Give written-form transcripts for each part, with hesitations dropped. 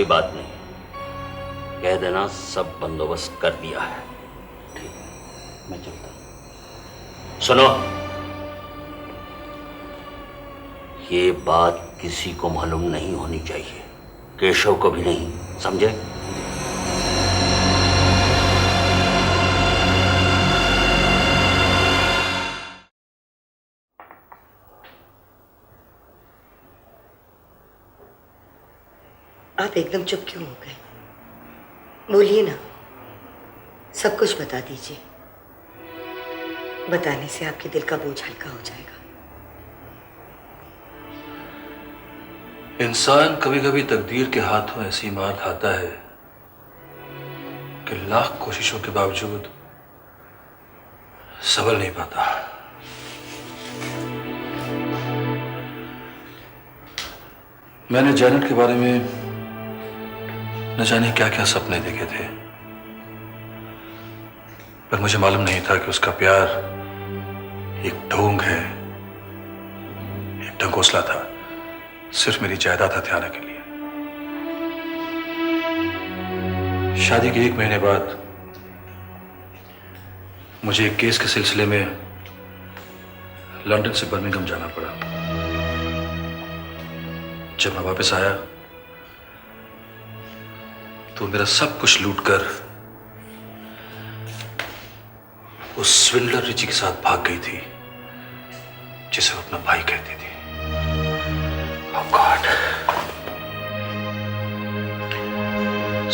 कोई बात नहीं, कह देना सब बंदोबस्त कर दिया है। ठीक है, मैं चलता हूं। सुनो, ये बात किसी को मालूम नहीं होनी चाहिए, केशव को भी नहीं, समझे? आप एकदम चुप क्यों हो गए? बोलिए ना, सब कुछ बता दीजिए। बताने से आपके दिल का बोझ हल्का हो जाएगा। इंसान कभी कभी तकदीर के हाथों ऐसी मार खाता है कि लाख कोशिशों के बावजूद संभल नहीं पाता। मैंने जैनट के बारे में न जाने क्या क्या सपने देखे थे, पर मुझे मालूम नहीं था कि उसका प्यार एक ढोंग है, एक ढकोसला था, सिर्फ मेरी जायदाद हथियाने के लिए। शादी के 1 महीने बाद मुझे एक केस के सिलसिले में लंदन से बर्मिंघम जाना पड़ा। जब मैं वापस आया तो मेरा सब कुछ लूटकर उस स्विंडलर रिची के साथ भाग गई थी, जिसे वो अपना भाई कहती थी। Oh God.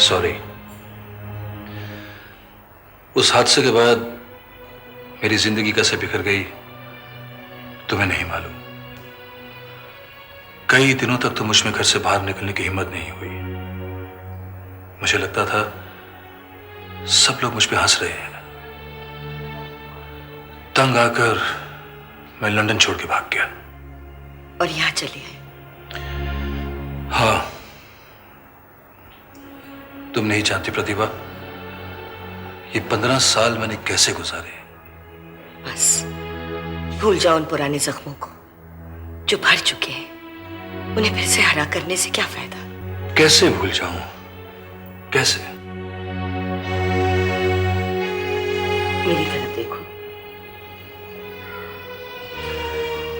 सॉरी। उस हादसे के बाद मेरी जिंदगी कैसे बिखर गई तुम्हें नहीं मालूम। कई दिनों तक तो मुझ में घर से बाहर निकलने की हिम्मत नहीं हुई। मुझे लगता था सब लोग मुझ पे हंस रहे हैं। तंग आकर मैं लंदन छोड़ के भाग गया और यहां चले आए? हाँ, तुम नहीं जानती प्रतिभा, ये 15 साल मैंने कैसे गुजारे। बस भूल जाओ उन पुराने जख्मों को जो भर चुके हैं। उन्हें फिर से हरा करने से क्या फायदा? कैसे भूल जाऊं? कैसे? मेरी तरफ देखो।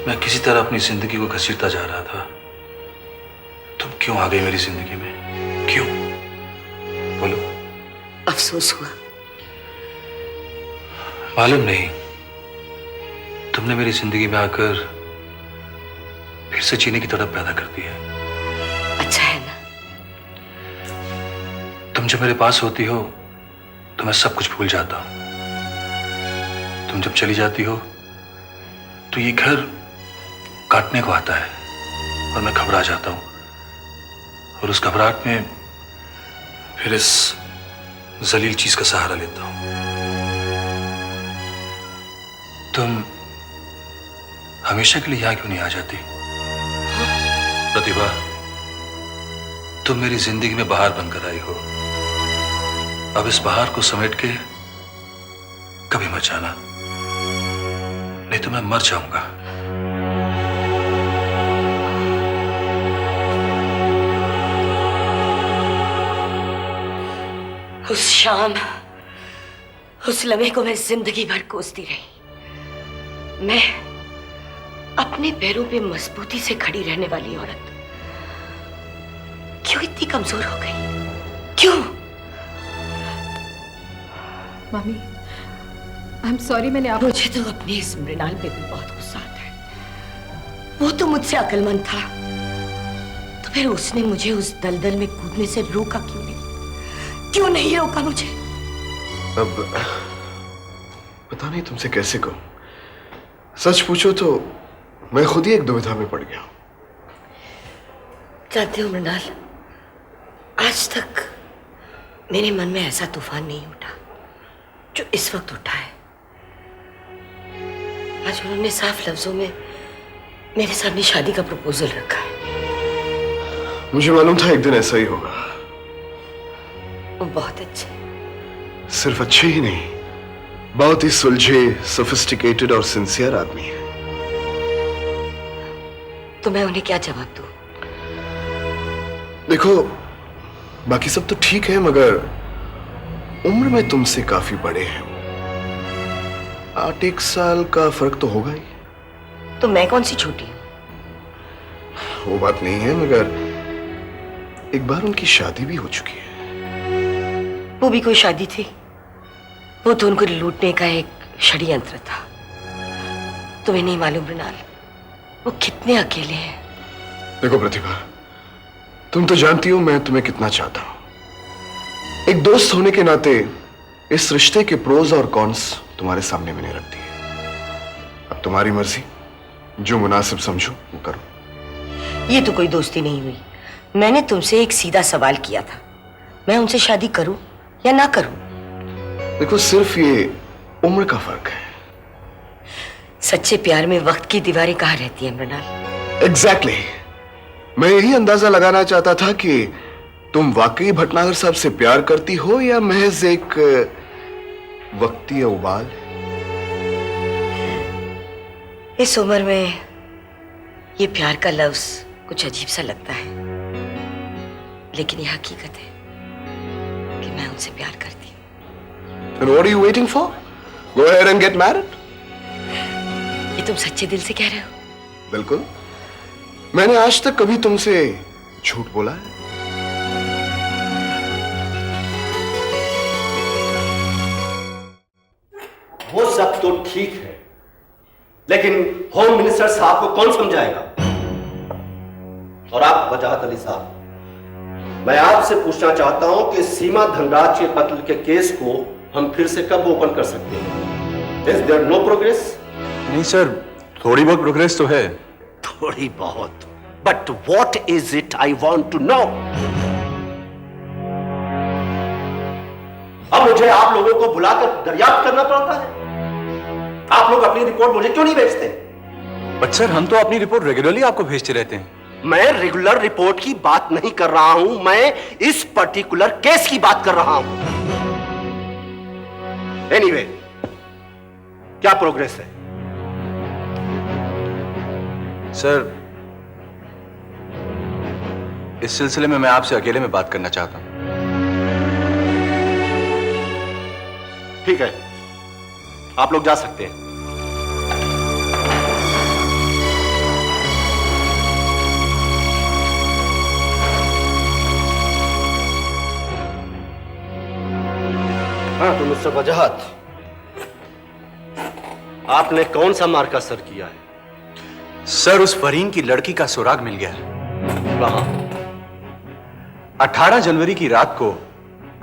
मैं किसी तरह अपनी जिंदगी को घसीटता जा रहा था। तुम क्यों आ गई मेरी जिंदगी में? क्यों? बोलो। अफसोस हुआ? मालूम नहीं, तुमने मेरी जिंदगी में आकर फिर से जीने की तड़प पैदा कर दी है। अच्छा है ना? तुम जब मेरे पास होती हो तो मैं सब कुछ भूल जाता हूं। तुम जब चली जाती हो तो ये घर काटने को आता है और मैं घबरा जाता हूं, और उस घबराहट में फिर इस जलील चीज का सहारा लेता हूं। तुम हमेशा के लिए यहां क्यों नहीं आ जाती? प्रतिभा, तुम मेरी जिंदगी में बहार बनकर आई हो। अब इस बहार को समेट के कभी मत जाना, नहीं तो मैं मर जाऊंगा। उस शाम, उस लम्हे को मैं जिंदगी भर कोसती रही। मैं अपने पैरों पे मजबूती से खड़ी रहने वाली औरत क्यों इतनी कमजोर हो गई? क्यों? मम्मी, आई एम सॉरी, मैंने आप... मुझे तो अपने इस मृणाल पे भी बहुत गुस्सा आता है। वो तो मुझसे अक्लमंद था, तो फिर उसने मुझे उस दलदल में कूदने से रोका क्यों नहीं? क्यों नहीं रोका मुझे? अब पता नहीं तुमसे कैसे कहूं। सच पूछो तो मैं खुद ही एक दुविधा में पड़ गया हूं। जानते हो मृणाल, आज तक मेरे मन में ऐसा तूफान नहीं उठा जो इस वक्त उठा है। आज उन्होंने साफ लफ्जों में मेरे सामने शादी का प्रपोजल रखा है। मुझे मालूम था एक दिन ऐसा ही होगा। वो बहुत अच्छे, सिर्फ अच्छे ही नहीं, बहुत ही सुलझे, सोफिस्टिकेटेड और सिंसियर आदमी है। तो मैं उन्हें क्या जवाब दूं? देखो, बाकी सब तो ठीक है, मगर उम्र में तुमसे काफी बड़े हैं। 8-1 साल का फर्क तो होगा ही। तो मैं कौन सी छोटी हूँ? वो बात नहीं है, मगर एक बार उनकी शादी भी हो चुकी है। वो भी कोई शादी थी? वो तो उनको लूटने का एक षड्यंत्र था। तुम्हें नहीं मालूम मृणाल, वो कितने अकेले हैं। देखो प्रतिभा, तुम तो जानती हो मैं तुम्हें कितना चाहता हूं। एक दोस्त होने के नाते इस रिश्ते के प्रोज और कॉन्स तुम्हारे सामने मैंने रख दिए। अब तुम्हारी मर्जी, जो मुनासिब समझो वो करो। ये तो कोई दोस्ती नहीं हुई। मैंने तुमसे एक सीधा सवाल किया था, मैं उनसे शादी करूं या ना करूं? देखो, सिर्फ ये उम्र का फर्क है। सच्चे प्यार में वक्त की दीवारें कहाँ रहती हैं मृणाल? एग्जैक्टली। मैं यही अंदाजा लगाना चाहता था कि तुम वाकई भटनागर साहब से प्यार करती हो या महज एक वक्ती उबाल। इस उम्र में ये प्यार का लफ्ज कुछ अजीब सा लगता है, लेकिन यह हकीकत है कि मैं उनसे प्यार करती हूँ। And what are you waiting for? Go ahead and get married. ये तुम सच्चे दिल से कह रहे हो? बिल्कुल। मैंने आज तक कभी तुमसे झूठ बोला है? वो सब तो ठीक है, लेकिन होम मिनिस्टर साहब को कौन समझाएगा? और आप वजाहत अली साहब, मैं आपसे पूछना चाहता हूं कि सीमा धनराज के कत्ल के केस को हम फिर से कब ओपन कर सकते हैं? Is there no progress? नहीं सर, थोड़ी बहुत प्रोग्रेस तो है। थोड़ी बहुत, but what is it? I want to know. अब मुझे आप लोगों को बुलाकर दरियाफ्त करना पड़ता है। आप लोग अपनी रिपोर्ट मुझे क्यों नहीं भेजते? बट सर, हम तो अपनी रिपोर्ट रेगुलरली आपको भेजते रहते हैं। मैं रेगुलर रिपोर्ट की बात नहीं कर रहा हूं, मैं इस पर्टिकुलर केस की बात कर रहा हूं। एनीवे, क्या प्रोग्रेस है? सर, इस सिलसिले में मैं आपसे अकेले में बात करना चाहता हूं। ठीक है, आप लोग जा सकते हैं। हाँ, तो मिस्टर वजाहत, आपने कौन सा मार्का सर किया है? सर, उस फरीन की लड़की का सुराग मिल गया है। कहां? 18 जनवरी की रात को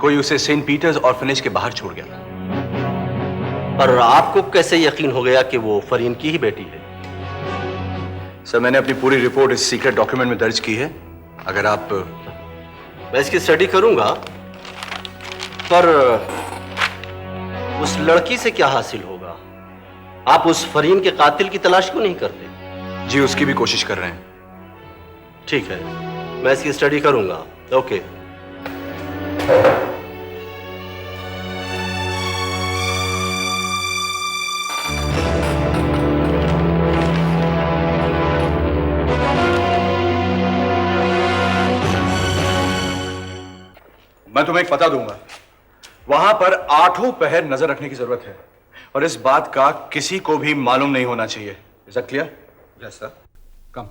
कोई उसे सेंट पीटर्स ऑर्फनेज के बाहर छोड़ गया था। और आपको कैसे यकीन हो गया कि वो फरीन की ही बेटी है? सर, मैंने अपनी पूरी रिपोर्ट इस सीक्रेट डॉक्यूमेंट में दर्ज की है। अगर आप... मैं इसकी स्टडी करूंगा, पर उस लड़की से क्या हासिल होगा? आप उस फरीन के कातिल की तलाश क्यों नहीं करते? जी, उसकी भी कोशिश कर रहे हैं। ठीक है, मैं इसकी स्टडी करूंगा। ओके। मैं तुम्हें एक पता दूंगा, वहां पर 8 पहर नजर रखने की जरूरत है और इस बात का किसी को भी मालूम नहीं होना चाहिए। Is that clear? Yes sir. कम।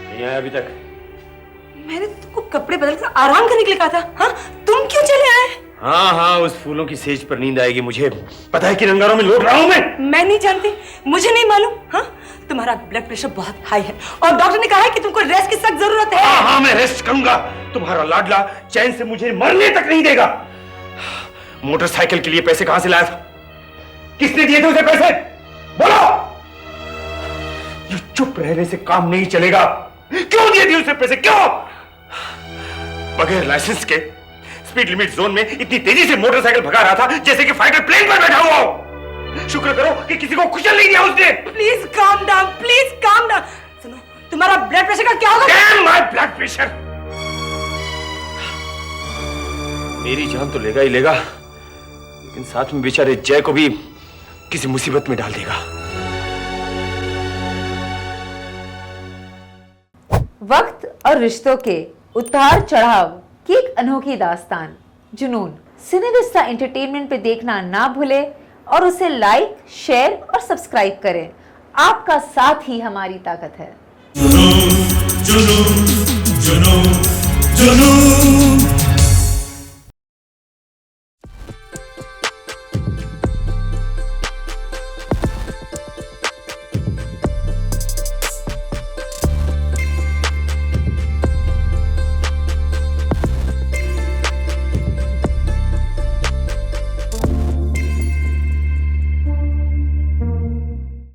नहीं आया अभी तक? मैंने तो तुमको कपड़े बदल कर आराम करने के लिए कहा था। हाँ, तुम क्यों चले आए? हाँ हाँ, उस फूलों की सेज पर नींद आएगी। मुझे पता है कि रंगारों में लौट रहा हूं मैं नहीं जानती, मुझे नहीं मालूम। हाँ, तुम्हारा ब्लड प्रेशर बहुत हाई है और डॉक्टर ने कहा है कि तुमको रेस्ट की सख्त जरूरत है। हाँ हाँ, मैं रेस्ट करूंगा। तुम्हारा लाडला चैन से मुझे मरने तक नहीं देगा। मोटरसाइकिल के लिए पैसे कहां से लाया था? किसने दिए थे उसे पैसे? बोलो। ये चुप रहने से काम नहीं चलेगा। क्यों दिए थे उसे पैसे? क्यों? बगैर लाइसेंस के स्पीड लिमिट जोन में इतनी तेजी से मोटरसाइकिल भगा रहा था जैसे कि फाइटर प्लेन पर बैठा हुआ हो। शुक्र करो कि किसी को कुचल नहीं दिया उसने। Please calm down, please calm down. सुनो, तुम्हारा ब्लड प्रेशर का क्या होगा? Damn my blood pressure! मेरी जान तो लेगा ही लेगा, लेकिन साथ में बेचारे जय को भी किसी मुसीबत में डाल देगा। वक्त और रिश्तों के उतार चढ़ाव की एक अनोखी दास्तान जुनून सिनेविस्टा एंटरटेनमेंट पे देखना ना भूले और उसे लाइक, शेयर और सब्सक्राइब करें। आपका साथ ही हमारी ताकत है। जुनून जुनून जुनून जुनून